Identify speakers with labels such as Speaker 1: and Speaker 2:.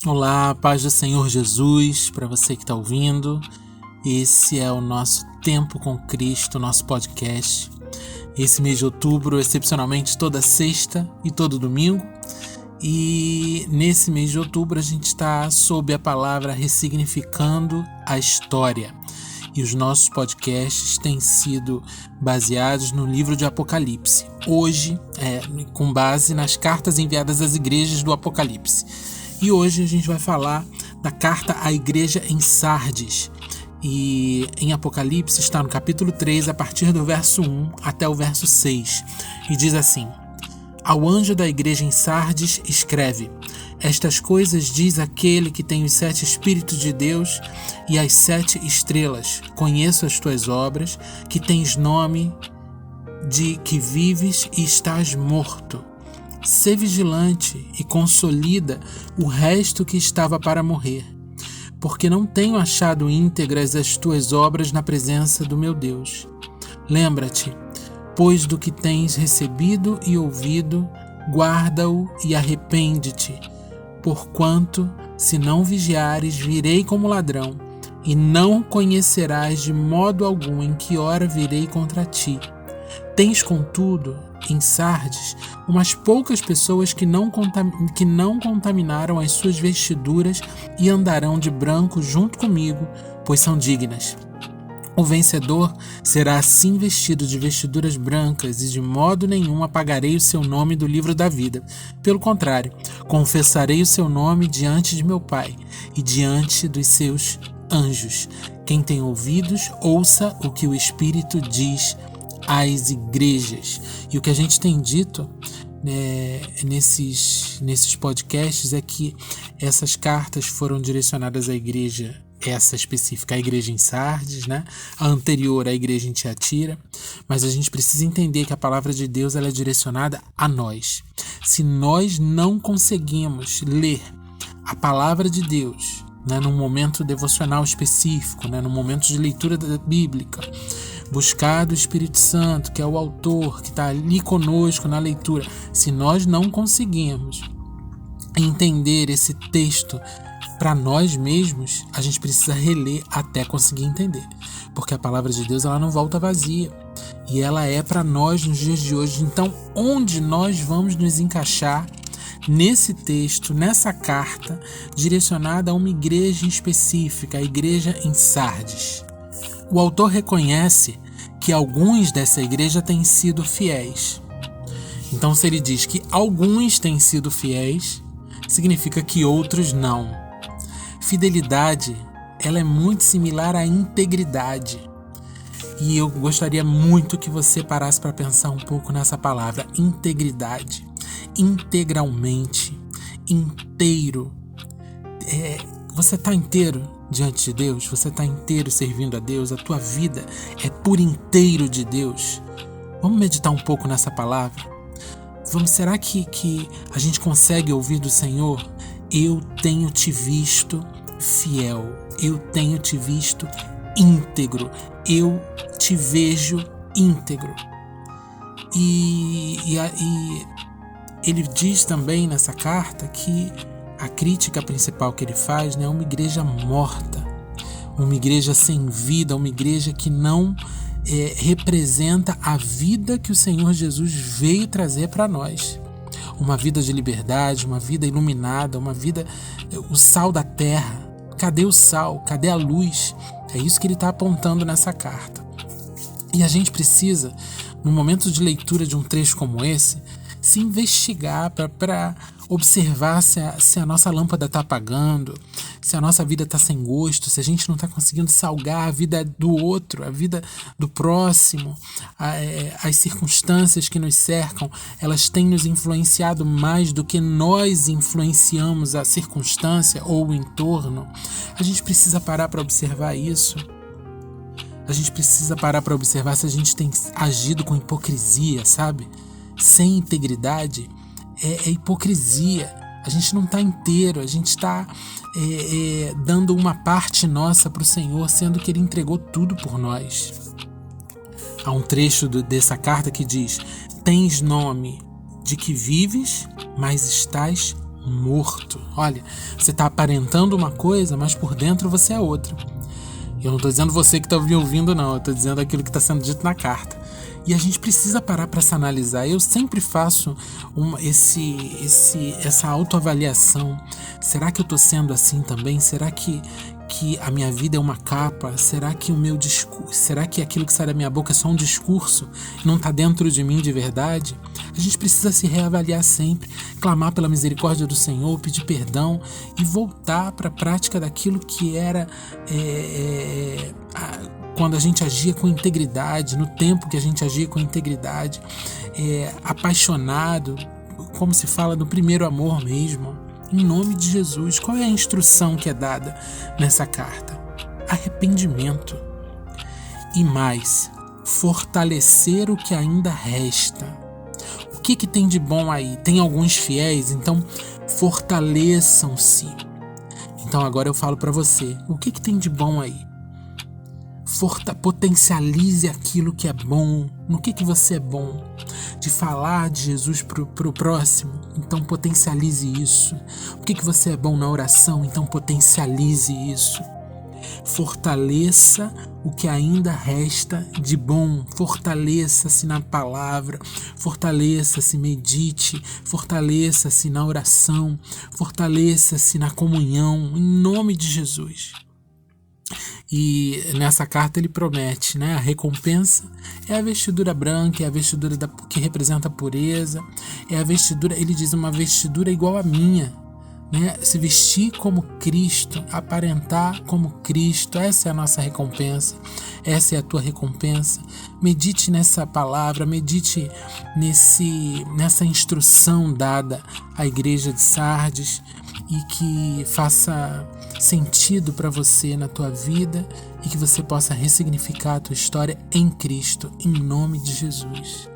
Speaker 1: Olá, paz do Senhor Jesus, para você que está ouvindo. Esse é o nosso Tempo com Cristo, nosso podcast. Esse mês de outubro, excepcionalmente, toda sexta e todo domingo. E nesse mês de outubro a gente está sob a palavra ressignificando a história. E os nossos podcasts têm sido baseados no livro de Apocalipse. Hoje, com base nas cartas enviadas às igrejas do Apocalipse. E hoje a gente vai falar da carta à igreja em Sardes. E em Apocalipse está no capítulo 3, a partir do verso 1 até o verso 6. E diz assim: Ao anjo da igreja em Sardes escreve: Estas coisas diz aquele que tem os 7 Espíritos de Deus e as 7 estrelas. Conheço as tuas obras, que tens nome de que vives e estás morto. Sê vigilante e consolida o resto que estava para morrer, porque não tenho achado íntegras as tuas obras na presença do meu Deus. Lembra-te, pois, do que tens recebido e ouvido, guarda-o e arrepende-te, porquanto, se não vigiares, virei como ladrão, e não conhecerás de modo algum em que hora virei contra ti. Tens, contudo, em Sardes, umas poucas pessoas que não contaminaram as suas vestiduras e andarão de branco junto comigo, pois são dignas. O vencedor será assim vestido de vestiduras brancas, e de modo nenhum apagarei o seu nome do livro da vida. Pelo contrário, confessarei o seu nome diante de meu Pai e diante dos seus anjos. Quem tem ouvidos, ouça o que o Espírito diz às igrejas. E o que a gente tem dito nesses podcasts é que essas cartas foram direcionadas à igreja, essa específica, a igreja em Sardes, né? A anterior, a igreja em Tiatira. Mas a gente precisa entender que a palavra de Deus ela é direcionada a nós. Se nós não conseguimos ler a palavra de Deus, né, num momento devocional específico, né, num momento de leitura bíblica, buscar do Espírito Santo, que é o autor, que está ali conosco na leitura, se nós não conseguirmos entender esse texto para nós mesmos, a gente precisa reler até conseguir entender, porque a palavra de Deus ela não volta vazia, e ela é para nós nos dias de hoje. Então, onde nós vamos nos encaixar nesse texto, nessa carta direcionada a uma igreja específica, a igreja em Sardes? O autor reconhece que alguns dessa igreja têm sido fiéis. Então, se ele diz que alguns têm sido fiéis, significa que outros não. Fidelidade, ela é muito similar à integridade. E eu gostaria muito que você parasse para pensar um pouco nessa palavra, integridade. Integralmente, inteiro. Você está inteiro diante de Deus? Você está inteiro servindo a Deus? A tua vida é por inteiro de Deus? Vamos meditar um pouco nessa palavra? Será que a gente consegue ouvir do Senhor? Eu tenho te visto fiel. Eu tenho te visto íntegro. Eu te vejo íntegro. E ele diz também nessa carta que a crítica principal que ele faz é uma igreja morta, uma igreja sem vida, uma igreja que não representa a vida que o Senhor Jesus veio trazer para nós. Uma vida de liberdade, uma vida iluminada, uma vida, o sal da terra. Cadê o sal? Cadê a luz? É isso que ele está apontando nessa carta. E a gente precisa, no momento de leitura de um trecho como esse, se investigar para observar se a nossa lâmpada está apagando, se a nossa vida está sem gosto, se a gente não está conseguindo salgar a vida do outro, a vida do próximo, as circunstâncias que nos cercam, elas têm nos influenciado mais do que nós influenciamos a circunstância ou o entorno. A gente precisa parar para observar isso. A gente precisa parar para observar se a gente tem agido com hipocrisia, sabe? Sem integridade é hipocrisia. A gente não está inteiro, a gente está dando uma parte nossa para o Senhor, sendo que Ele entregou tudo por nós. Há um trecho dessa carta que diz: tens nome de que vives, mas estás morto. Olha, você está aparentando uma coisa, mas por dentro você é outra. Eu não estou dizendo você que está me ouvindo, não. Eu estou dizendo aquilo que está sendo dito na carta. E a gente precisa parar para se analisar. Eu sempre faço essa autoavaliação. Será que eu estou sendo assim também? Será que a minha vida é uma capa? Será que o meu discurso, será que aquilo que sai da minha boca é só um discurso e não está dentro de mim de verdade? A gente precisa se reavaliar sempre, clamar pela misericórdia do Senhor, pedir perdão e voltar para a prática daquilo que era quando a gente agia com integridade, no tempo que a gente agia com integridade, apaixonado, como se fala do primeiro amor mesmo. Em nome de Jesus, qual é a instrução que é dada nessa carta? Arrependimento. E mais, fortalecer o que ainda resta. O que tem de bom aí? Tem alguns fiéis, então fortaleçam-se. Então agora eu falo para você, o que tem de bom aí? Potencialize aquilo que é bom. No que você é bom? De falar de Jesus pro próximo, então potencialize isso. O que você é bom na oração, então potencialize isso. Fortaleça o que ainda resta de bom. Fortaleça-se na palavra, fortaleça-se, medite, fortaleça-se na oração, fortaleça-se na comunhão, em nome de Jesus. E nessa carta ele promete, né? A recompensa é a vestidura branca, é a vestidura que representa a pureza, é a vestidura, ele diz, uma vestidura igual à minha, né? Se vestir como Cristo, aparentar como Cristo, essa é a nossa recompensa, essa é a tua recompensa. Medite nessa palavra, medite nessa instrução dada à igreja de Sardes e que faça sentido para você na tua vida e que você possa ressignificar a tua história em Cristo, em nome de Jesus.